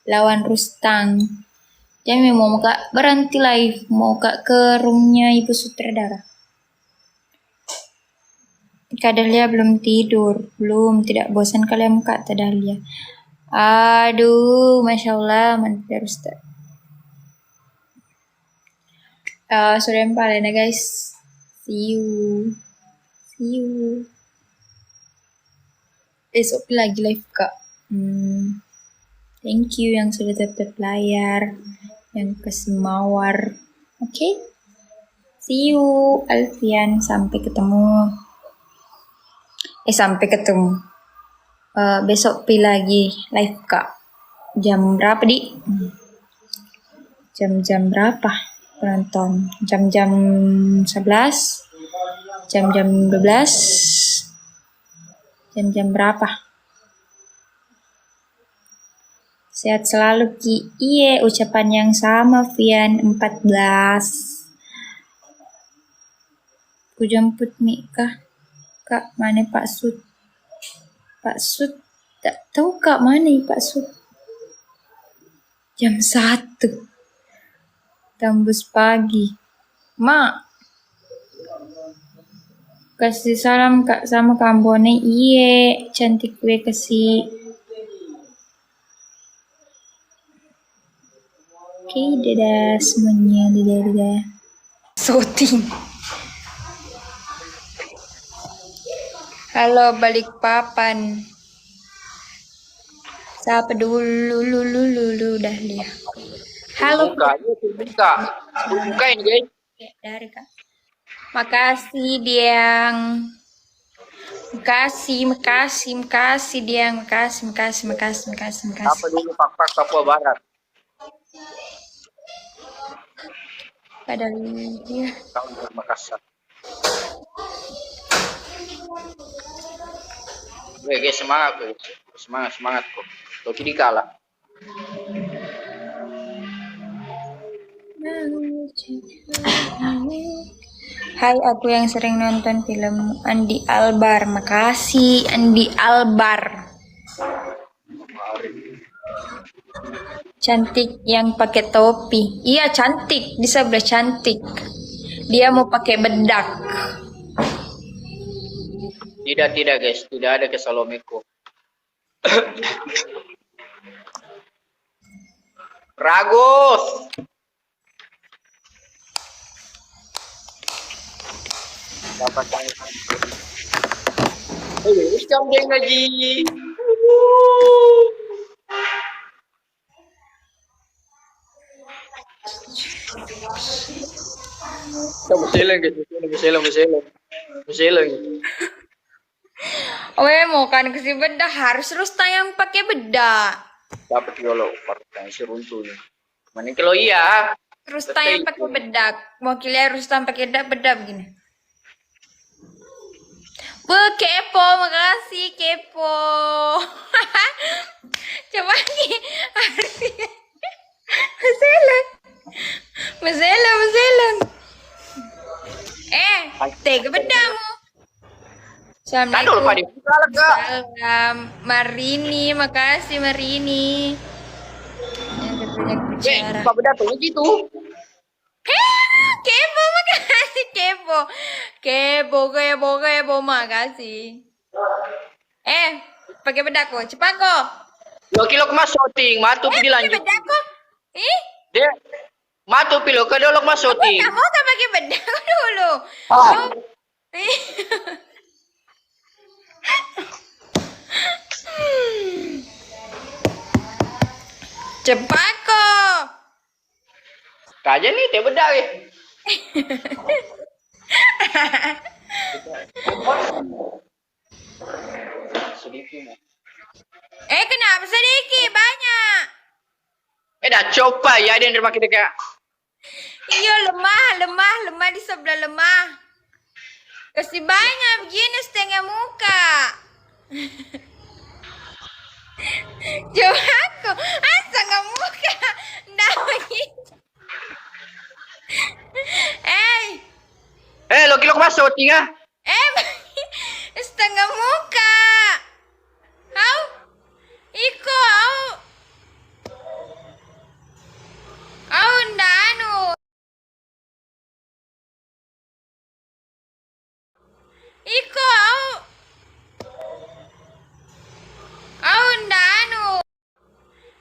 Lawan Rustang. Jadi mau kak berhenti live, mau kak ke roomnya ibu sutradara. Kak Dahlia belum tidur, tidak bosan kalian kak Dahlia. Aduh, masya Allah, mantap Ustaz. Sudah yang paling ya guys. See you. Besok lagi live kak. Thank you yang sudah tetap layar, yang kasih mawar. Oke? See you, Alfian. Sampai ketemu. Besok pi lagi live kak. Jam berapa di? Jam berapa penonton? Jam 11? Jam 12? Jam berapa? Sehat selalu Ki. Iya, ucapan yang sama Vian 14. Ku jemput nih kah? Kak, mana Pak Sud? Pak Sud, tak tahu kak mana Pak Sud? Jam 1. Tembus pagi. Mak, kasih salam kak sama Kambone. Iye, cantik gue kasih. Oke, dadah semuanya, dadah. Shooting. Halo balik papan. Siapa dulu Dahlia. Halo Bukain guys. dari kak. Makasih Diang. Makasih Diang. Makasih. Apa dulu Pak Papua Barat? Padahal ya. Tahun Makassar. Guys, semangat kok. Toki dikalah. Hai, aku yang sering nonton film Andi Albar. Makasih Andi Albar. Cantik yang pakai topi. Iya, cantik. Di sebelah cantik. Dia mau pakai bedak. Tidak guys, tidak ada kesalomeko. Ragus. Dapat jam dia ngaji. Berselang. Oh, mau kan kasih bedak harus yang pakai bedak. Dapat kalau partai seruntunya. Mana kalau iya? Yang pakai bedak. Mau kalian Rustam pakai bedak gini. Kepo, makasih kepo. Coba nih, Maselang. Tega bedakmu. Assalamualaikum. Salam Marini, makasih Marini. Yang banyak bicara. Pak beda tuh gitu. Kepo, makasih kepo. Kepo, makasih. Pakai bedak kok, cepat kok. 2 kilo kemas shooting, matu pilih lanjut. Pakai bedak kok. Dek, matu pilih ke dolok mas shooting. Kamu kan pakai bedak dulu. Cepat kok. Kaja nih teh bedak ya. Sedikit. Kenapa sedikit? Banyak. Dah coba ya ada yang rumah kita kak. Iya, lemah di sebelah lemah. Kasih banyak begini setengah muka. Coba aku, setengah muka. Nggak begitu. Lo kilo masuk tiga. Setengah muka. Au, iko, au, ndak anu. Iko, au, ndak anu.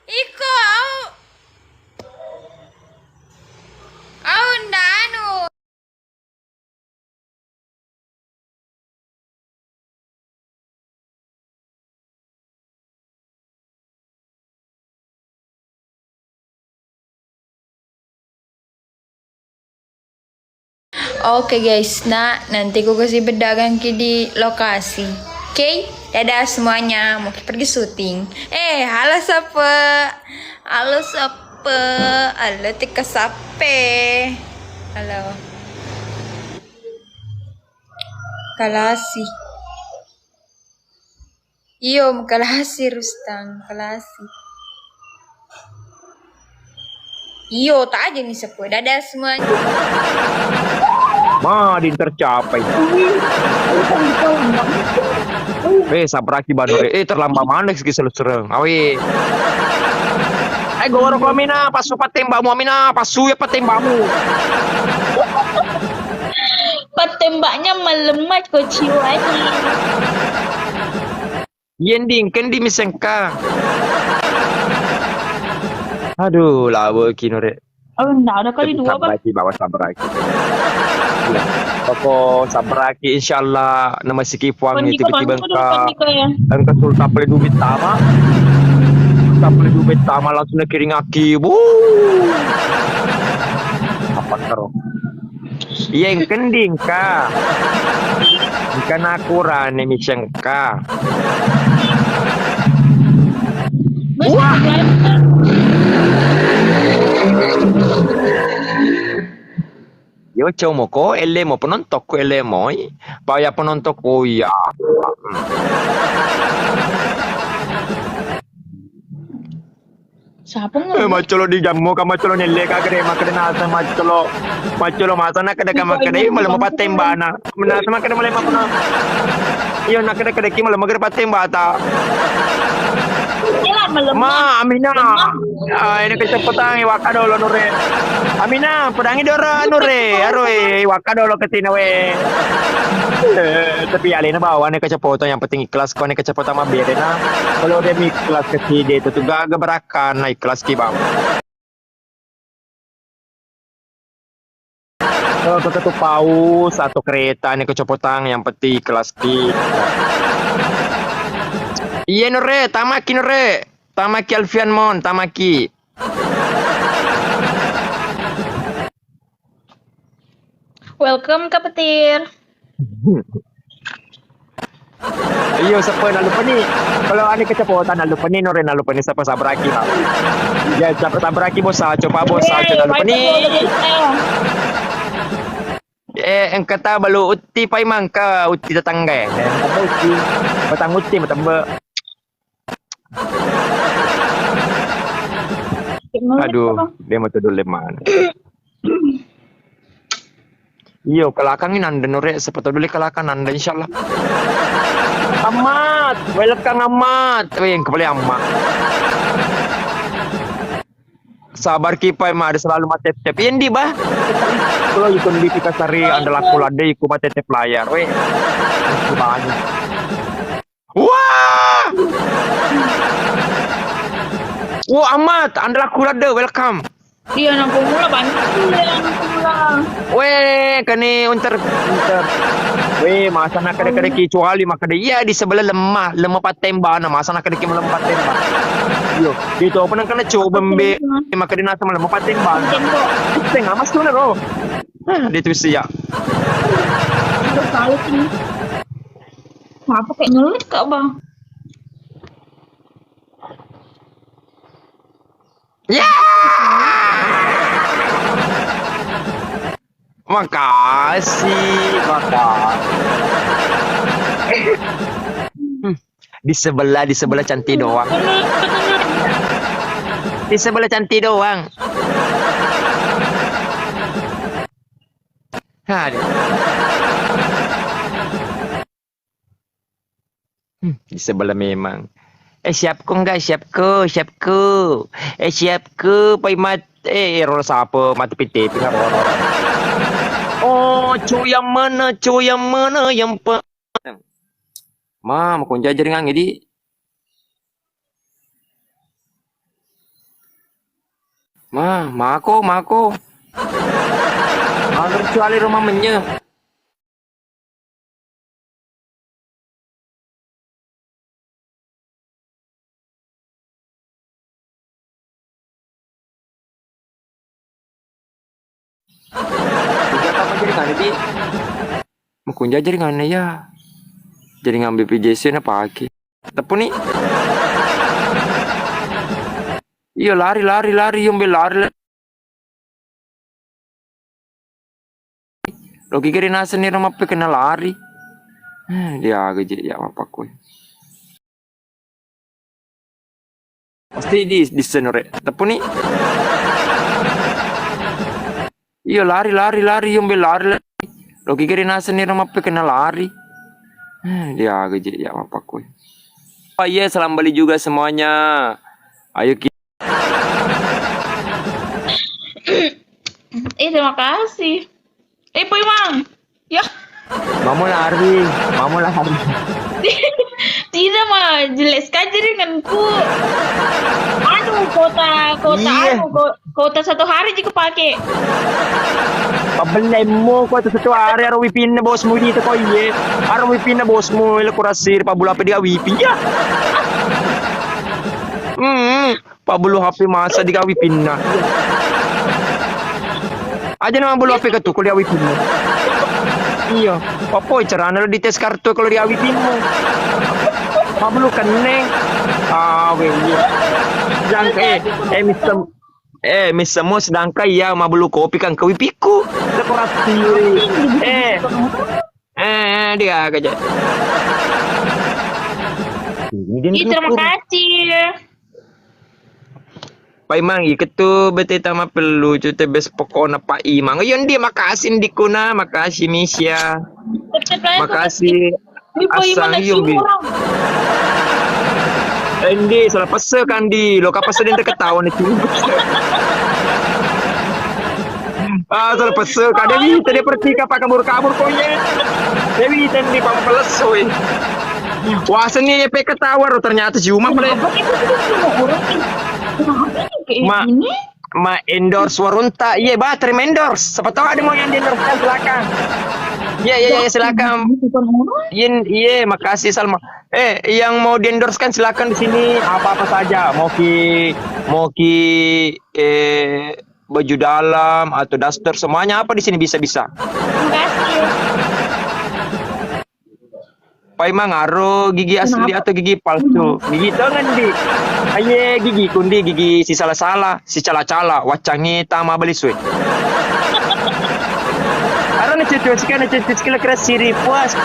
Iko, au, ndak anu. Oke guys, nah nanti gue kasih berdagang di lokasi. Oke, dadah semuanya, mau pergi syuting. Halo Sape, halo Tika Sape, halo. Kalasi. Iyo, kalasi Rustang, kalasi. Iyo, tak aja nih Sape, dadah semuanya. Madin tercapai. Sabraki Banure. Terlambat mana segi sereng. Awi. Goro ko Amina, pasu patembakmu Amina, pasu ya patembakmu. Patembaknya melemat kok jiwanya. Yending kendi misengka. Aduh, lawa kinore. Oh, enggak ada kali dua bang. Sabraki bawa sabraki. Pokok sabraki insyaallah nama sikipuang itu tiba-tiba engka sultan beli duit tama. Sultan beli duit tama langsung kiring aki. Apa karo? Iya yang kending ka. Ikan akuran nih misengka. Wah. Yo coba ko elemo penonton ko elemo paya penonton ko ya. Siapa nggak? Macolo di jamu ka macolo nelle ka kare makade nasa macolo masana kada ka makade malam patembana menasa makade malam apa? Iyo nakade kada ki malam makade patembata. Ma Amina, ini kecepatan wakadolo nure. Amina, pedangi dora nure, aroi wakadolo ketina we. Tapi alina bawa nih kecepatan yang penting ikhlas kau nih kecepatan mah biar na. Kalau dia ikhlas kesini itu tuh gak berakan naik kelas kibam. Kalau ketu paus atau kereta nih kecepatan yang penting kelas ki. Iya nure, tamaki nure. Tamaki Alfian mon, tamaki. Welcome Kak Petir. Iyo siapa nak lupa ni? Kalau ani kecepatan nak lupa ni nore nak lupa ni siapa sabraki bang. Ya siapa sabraki bosa, coba bosa coba lupa ni. Engkata balu uti pai mangka uti tetangga. Uti, batang uti matamba. Aduh, dia mau tidur leman. Iyo, kelakangin anda nore, sepatu dulu kelakang anda insyaallah. Amat, welcome amat. Yang kepala amat. Sabar kipai mah ada selalu mati tep. Yang di bah. Kalau ikut di Pikasari anda laku lade ikut mati tep layar. Weh, banyak. Wah. Wah amat, anda laku lade, welcome. Iya, anak pemula banyak anak pemula. Weh, kani unter. Weh, masa nak kada kecuali maka dia di sebelah lemah patembak na masa nak kada lemah patembak. Yo, itu apa nang kena coba mbe maka dia nasa lemah patembak. Tengah mas tu nero. Dia tu sia. Udah kali ini. Apa kayak nyulit kak bang? Ya. Makasih. Di sebelah cantik doang. Di sebelah cantik doang. Aduh. Di sebelah memang. Siapku enggak? Siapku. Siapku. Pai roll siapa? Mati PT. Oh, cuy yang mana? Yang Ma, mau jajar ngang di. Mako. Mager kecuali rumah menye. Tidak apa jadi nggak di. Mau jajar nggak ya? Jadi ngambil BPJS na pagi. Tapi nih. Iya lari yung lari. Lo kira nasa ni rumah pe kena lari. Dia agak jadi apa koi. Pasti di senore. Tapi nih. Iya lari yung lari. Lo kira nasa ni rumah pe kena lari. Dia agak jadi apa koi. Oh iya, salam balik juga semuanya. Ayo kita. Terima kasih. Poy Mang. Ya. Mamu lari. Tidak mah, jelek sekali denganku. Aduh, Iya. kota 1 hari jika pakai. Pabelemo ko ito sa tuwari araw wipin na boss mo dito ko iye. Araw wipin na boss mo ila kurasir pabula pa di wipin ya. Pabulu HP masa di wipin na. Aja naman bulu HP ka to kuliah wipin mo. Iya, papoy cara na di tes kartu kalau di wipin mo. Pabulu kaneng. Iya. Jangan Mr. Mo sedang kaya mabulu kopi kan kawipiku. Dekorasi. Dia aja. Terima kasih. Pak Imang iketu beteta ma perlu cute bes pokona Pak Imang. Yon dia makasih dikuna, makasih Misya. Makasih. Asang yung bi. Hindi, salah pesa kan di. Lo kapasa din ketahuan itu. Salah pesa kan. Dewi tadi pergi kapal kabur kau ye. Dewi tadi pampalas soy. Wah seni EP ketawar ternyata cuma boleh. Ma endorse warunta. Iya, terima endorse. Siapa tahu ada mau yang endorse kan silakan. Iya silakan. Iya, makasih Salma. Yang mau di-endorse kan silakan di sini apa-apa saja. Mau ki baju dalam atau daster semuanya apa di sini bisa. Pai mangaro gigi asli atau gigi palsu. Gigi tangan di. Aye gigi kundi gigi si salah-salah, si cala-cala, wacangi tama baliswe. Arana cetus kala kira siri puas.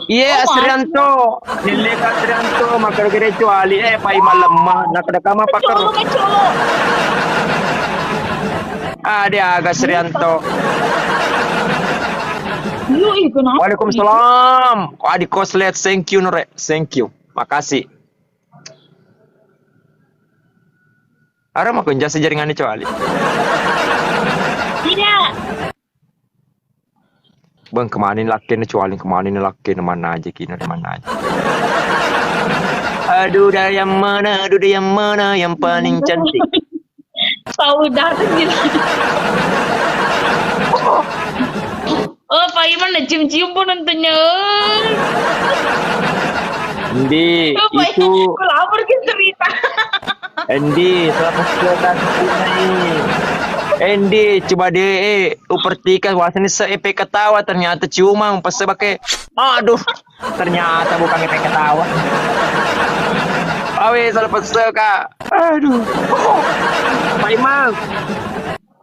Iya Asrianto. Nilai Asrianto makar gere cuali pai malemah nakadakama pakar. Dia agak Asrianto. Waalaikumsalam. Adik koslet, thank you Nore, thank you, makasih. Ara mau kunjasa jaringannya cuali. Tidak. Bang kemana laki cuali kemana laki mana aja kini mana aja. Aduh dah yang mana yang paling cantik. Tahu dah gitu. Pak Iman udah cium-cium pun nontonnya. Ndi, itu. Kalau lapor ke cerita. Ndi, selamat datang sini. Ndi, coba deh, upertikan wawasannya se-EP ketawa ternyata cuma pas pakai. Aduh, ternyata bukan EP ketawa. Awe salah pese kak. Aduh. Pak Imam.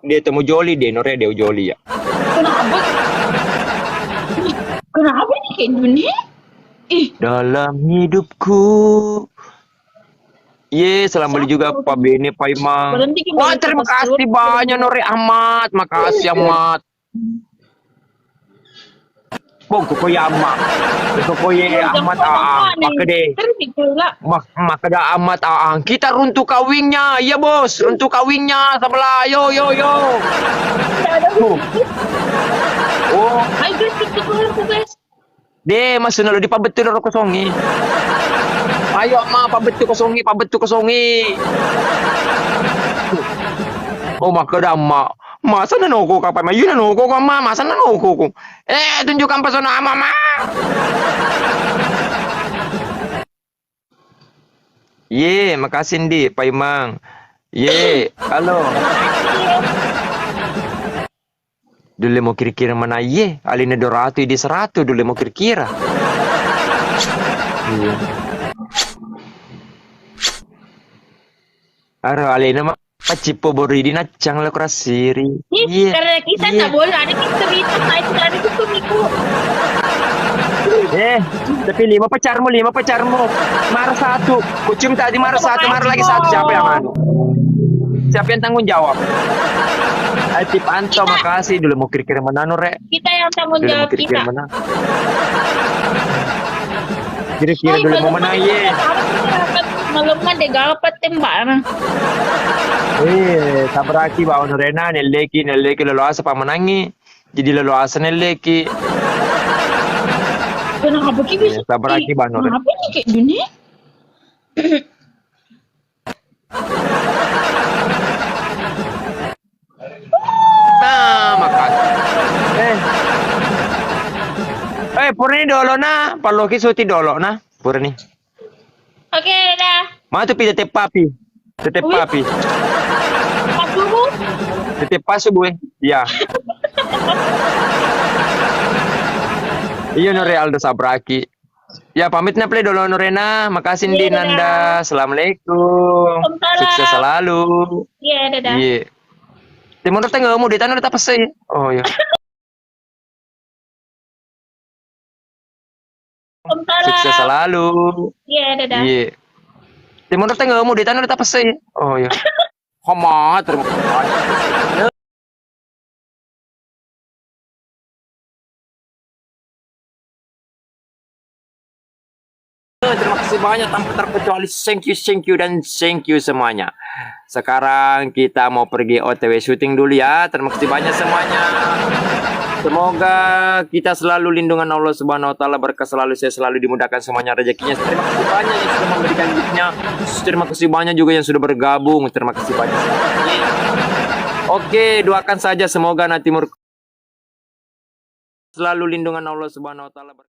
Dia temu Joli deh, Nore dia Joli ya. Kenapa? Kenapa nih kayak gini? Ih, Dalam hidupku. Ye, salam beli juga Pak Beni, Pak Imam. berhenti kita Wah, terima kasih banyak Nore Ahmad. Makasih Ahmad. Bong ko ya Ahmad. Ko ya Ahmad maka deh. Terus pula. Maka dah amat kita runtuh kawinnya. Ya bos, runtuh kawinnya sebelah. Yo. Oh, Ayo guys, kita keluar guys. deh masih nalo di pabetul ro kosongi. Ayo pak betul kosongi. Oh maka dah masa nanoko ka pa mayu nanoko ka masa nanoko ko. Tunjukkan pesona mama. Ye, makasih Ndi, Pak Imang. Ye, halo. Dulu mau kira-kira mana ye? Alina 200 di 100 dulu mau kira-kira. Iya. Aro Alina mah pacipo bori di nacang lah kurasiri. Ih, karena kita tak boleh ada kita saya tidak ada itu miku. Tapi lima pacarmu. Marah satu. Kucing tadi marah satu, marah lagi satu. Siapa yang anu? Siapa yang tanggung jawab? Tip Anto, makasih. Dulu mau kira-kira mana Nore? Kita yang tanggung Dulu mau jawab kira-kira kita. mana? Kira-kira dulu mau mana ye? Malamnya deh galpat tembak. Sabraki bawa Norena, neleki leluasa pamanangi. Jadi leluasa neleki. Kenapa bisa? Sabraki bawa Norena. Kenapa nih kayak gini? Makasih. Purni dolo na. Paloki suti dolo na. Purni. Oke, dah. Mana tu pi tetep papi. Pas dulu. Tetep pasu bu. Ya. Iya Nore Aldo Sabraki. Ya pamit na play dolo Norena. Makasih Ndi Nanda. Assalamualaikum. Waalaikumsalam. Sukses selalu. Iya, dadah. Iya. Timur tengah mau di tanah apa sih? Oh ya. Waalaikumsalam. Sukses selalu. Iya, dadah. Iya. Timur tengah mau di tanah apa sih? Oh ya. Hama, terima kasih. Terima kasih banyak tanpa terkecuali thank you semuanya. Sekarang kita mau pergi OTW syuting dulu ya. Terima kasih banyak semuanya. Semoga kita selalu lindungan Allah Subhanahu wa taala, berkah selalu, saya selalu dimudahkan semuanya rezekinya. Terima kasih banyak yang sudah memberikan giftnya. Terima kasih banyak juga yang sudah bergabung. Terima kasih banyak. Oke, doakan saja semoga nanti selalu lindungan Allah Subhanahu wa taala.